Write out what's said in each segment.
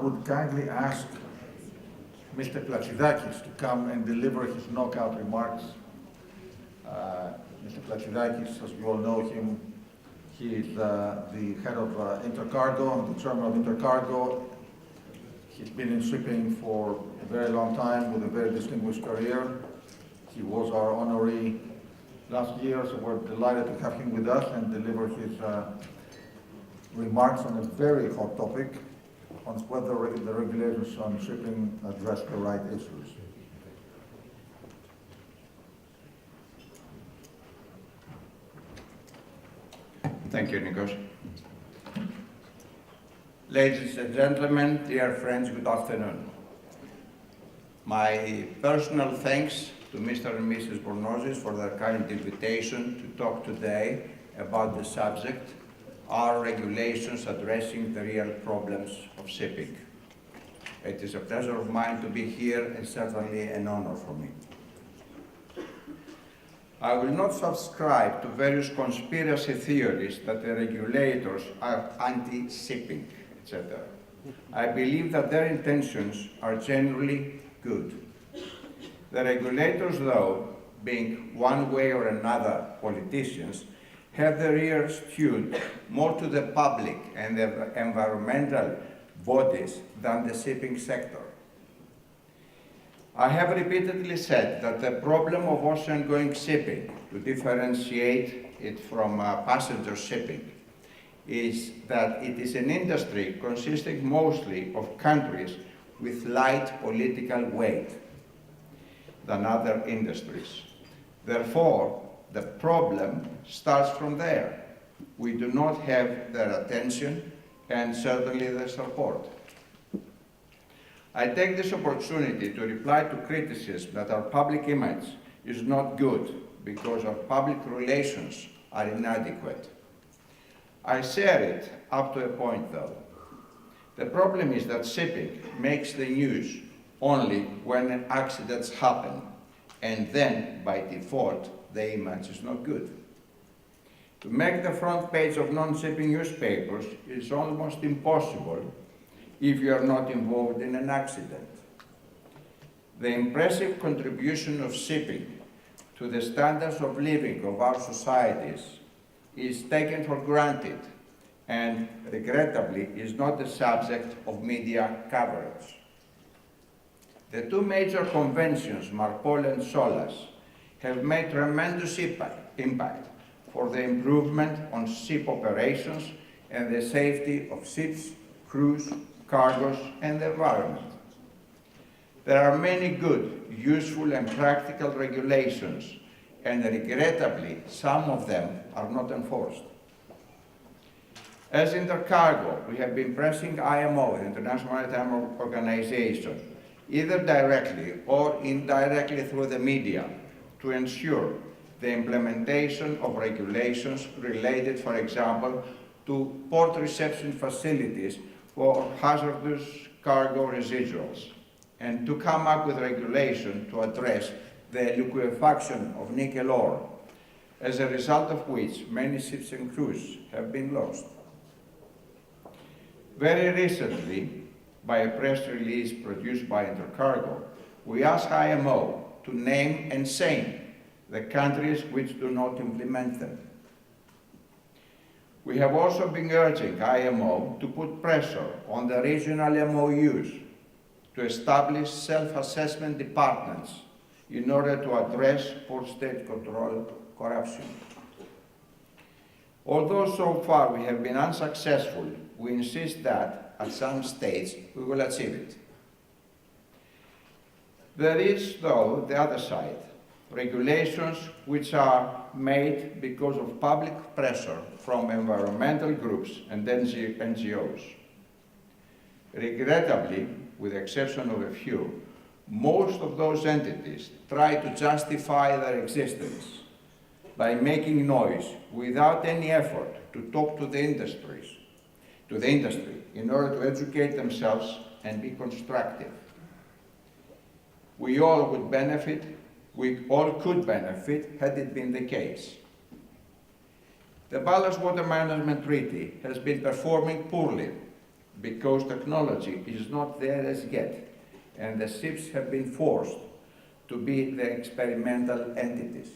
would kindly ask Mr. Platsidakis to come and deliver his knockout remarks. Mr. Platsidakis, as you all know him, he is the head of INTERCARGO, the chairman of INTERCARGO. He's been in shipping for a very long time with a very distinguished career. He was our honoree last year, so we're delighted to have him with us and deliver his remarks on a very hot topic on whether the regulations on shipping address the right issues. Thank you, Nikos. Ladies and gentlemen, dear friends, good afternoon. My personal thanks to Mr. and Mrs. Bornozis for their kind invitation to talk today about the subject, are regulations addressing the real problems of shipping. It is a pleasure of mine to be here and certainly an honor for me. I will not subscribe to various conspiracy theories that the regulators are anti-shipping, etc. I believe that their intentions are generally good. The regulators, though, being one way or another politicians, have their ears tuned more to the public and the environmental bodies than the shipping sector. I have repeatedly said that the problem of ocean-going shipping, to differentiate it from passenger shipping, is that it is an industry consisting mostly of countries with light political weight than other industries. Therefore, the problem starts from there. We do not have their attention and certainly their support. I take this opportunity to reply to criticism that our public image is not good because our public relations are inadequate. I share it up to a point, though. The problem is that shipping makes the news only when accidents happen, and then, by default, the image is not good. To make the front page of non-shipping newspapers is almost impossible if you are not involved in an accident. The impressive contribution of shipping to the standards of living of our societies is taken for granted and, regrettably, is not the subject of media coverage. The two major conventions, Marpol and SOLAS, have made tremendous impact for the improvement on ship operations and the safety of ships, crews, cargoes, and the environment. There are many good, useful, and practical regulations, and regrettably, some of them are not enforced. As INTERCARGO, we have been pressing IMO, the International Maritime Organization, either directly or indirectly through the media, to ensure the implementation of regulations related, for example, to port reception facilities for hazardous cargo residuals, and to come up with regulation to address the liquefaction of nickel ore, as a result of which many ships and crews have been lost. Very recently, by a press release produced by INTERCARGO, we asked IMO to name and shame the countries which do not implement them. We have also been urging IMO to put pressure on the regional MOUs to establish self-assessment departments in order to address port state control corruption. Although so far we have been unsuccessful, we insist that at some stage we will achieve it. There is, though, the other side, regulations which are made because of public pressure from environmental groups and NGOs. Regrettably, with the exception of a few, most of those entities try to justify their existence by making noise without any effort to talk to the industry in order to educate themselves and be constructive. We all would benefit, we all could benefit had it been the case. The Ballast Water Management Treaty has been performing poorly. because technology is not there as yet, and the ships have been forced to be the experimental entities.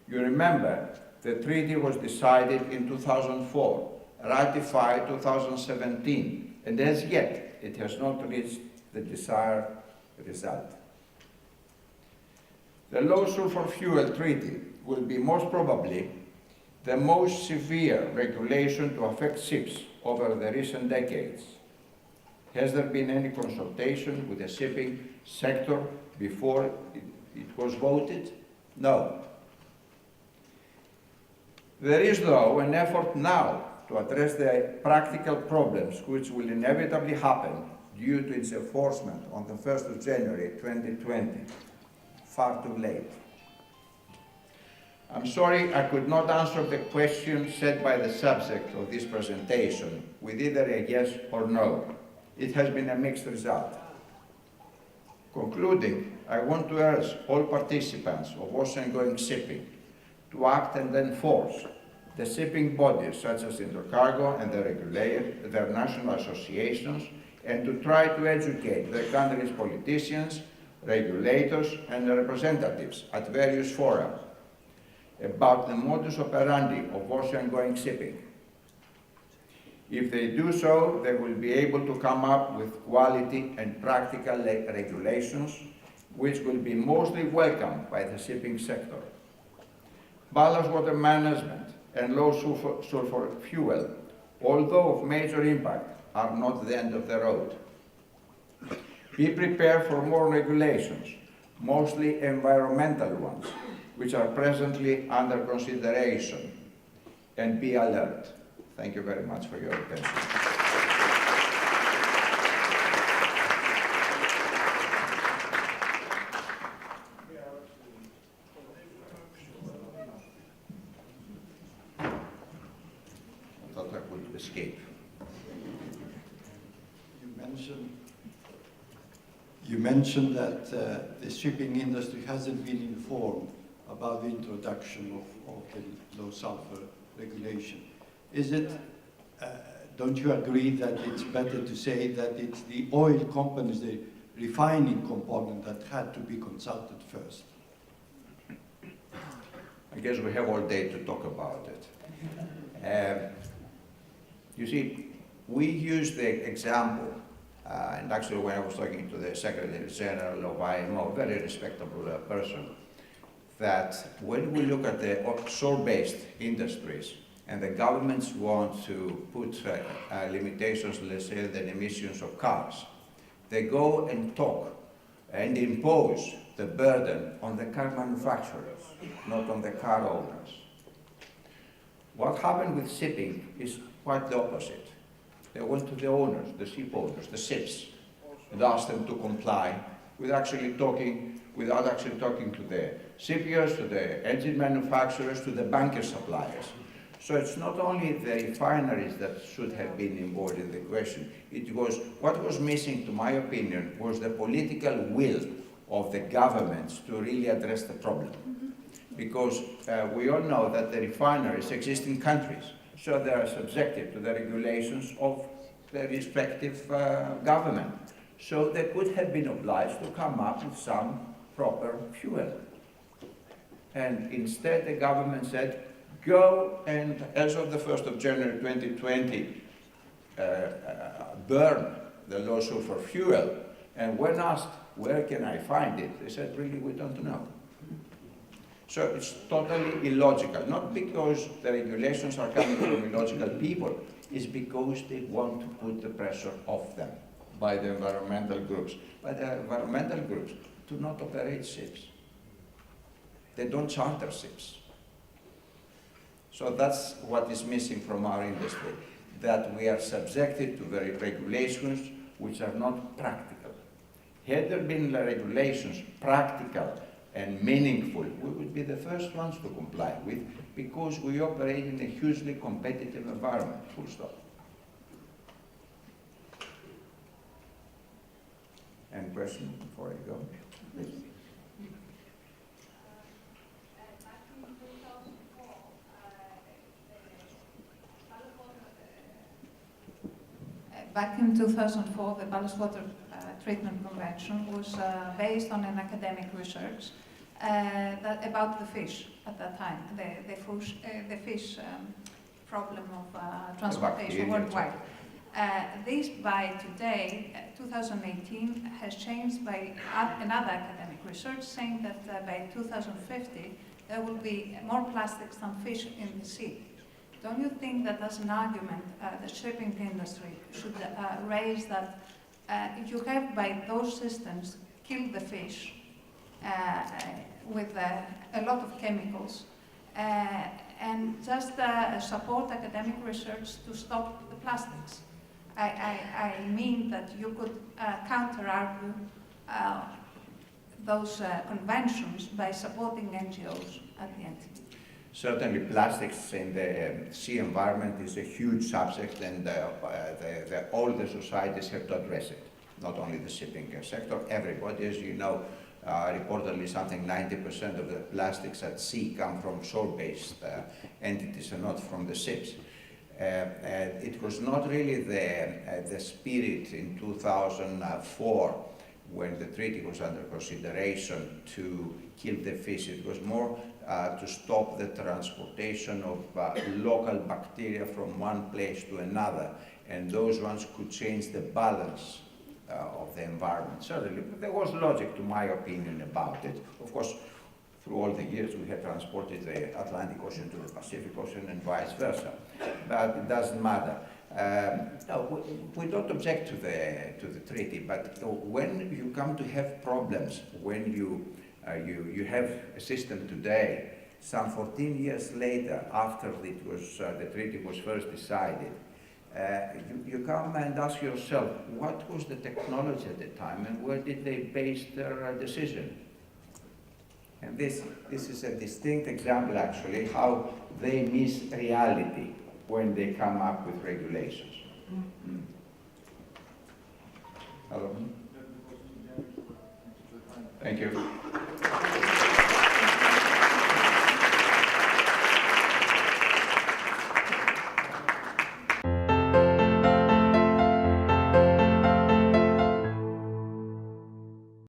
You remember, the treaty was decided in 2004, ratified 2017, and as yet it has not reached the desired result. The low sulfur fuel treaty will be most probably the most severe regulation to affect ships over the recent decades. Has there been any consultation with the shipping sector before it was voted? No. There is, though, an effort now to address the practical problems which will inevitably happen due to its enforcement on the 1st of January 2020. Far too late. I'm sorry I could not answer the question set by the subject of this presentation with either a yes or no. It has been a mixed result. Concluding, I want to urge all participants of ocean-going shipping to act and enforce the shipping bodies such as INTERCARGO and their national associations, and to try to educate their country's politicians, regulators, and representatives at various fora about the modus operandi of ocean-going shipping. If they do so, they will be able to come up with quality and practical regulations which will be mostly welcomed by the shipping sector. Ballast water management and low sulfur fuel, although of major impact, are not the end of the road. Be prepared for more regulations, mostly environmental ones, which are presently under consideration, and be alert. Thank you very much for your attention. I thought I would escape. You mentioned that the shipping industry hasn't been informed about the introduction of the low sulfur regulation. Is it, don't you agree that it's better to say that it's the oil companies, the refining component, that had to be consulted first? I guess we have all day to talk about it. You see, we use the example, and actually when I was talking to the Secretary General of IMO, very respectable person, that when we look at the offshore-based industries, and the governments want to put limitations, let's say, the emissions of cars, they go and talk and impose the burden on the car manufacturers, not on the car owners. What happened with shipping is quite the opposite. They went to the owners, the ship owners, the ships, and asked them to comply without actually talking to the shipyards, to the engine manufacturers, to the bunker suppliers. So it's not only the refineries that should have been involved in the question. It was, what was missing, to my opinion, was the political will of the governments to really address the problem. Because we all know that the refineries exist in countries, so they are subjected to the regulations of the respective government. So they could have been obliged to come up with some proper fuel. And instead the government said, go and, as of the 1st of January 2020, burn the low sulfur fuel. And when asked, where can I find it? They said, really, we don't know. So it's totally illogical, not because the regulations are coming from illogical people, it's because they want to put the pressure off them by the environmental groups. But the environmental groups do not operate ships. They don't charter ships. So that's what is missing from our industry, that we are subjected to very regulations which are not practical. Had there been the regulations practical and meaningful, we would be the first ones to comply with, because we operate in a hugely competitive environment, full stop. Any question before I go? Please. back in 2004, the Ballast Water Treatment Convention was based on an academic research about the fish at that time, the fish problem of transportation worldwide. This by today, 2018, has changed by another academic research saying that by 2050 there will be more plastics than fish in the sea. Don't you think that as an argument the shipping industry should raise that you have by those systems killed the fish with a lot of chemicals and just support academic research to stop the plastics? I mean that you could counter-argue those conventions by supporting NGOs at the end. Certainly, plastics in the sea environment is a huge subject, and all the societies have to address it. Not only the shipping sector, everybody, as you know, reportedly something 90% of the plastics at sea come from shore-based entities and not from the ships. It was not really the spirit in 2004 when the treaty was under consideration to kill the fish. It was more to stop the transportation of local bacteria from one place to another, and those ones could change the balance of the environment. Certainly, there was logic, to my opinion, about it. Of course, through all the years, we have transported the Atlantic Ocean to the Pacific Ocean and vice versa, but it doesn't matter. No, we don't object to the treaty, but when you come to have problems, when you have a system today, some 14 years later, after it was, the treaty was first decided, you come and ask yourself, what was the technology at the time and where did they base their decision? And this is a distinct example, actually, how they miss reality when they come up with regulations. Hello? Thank you.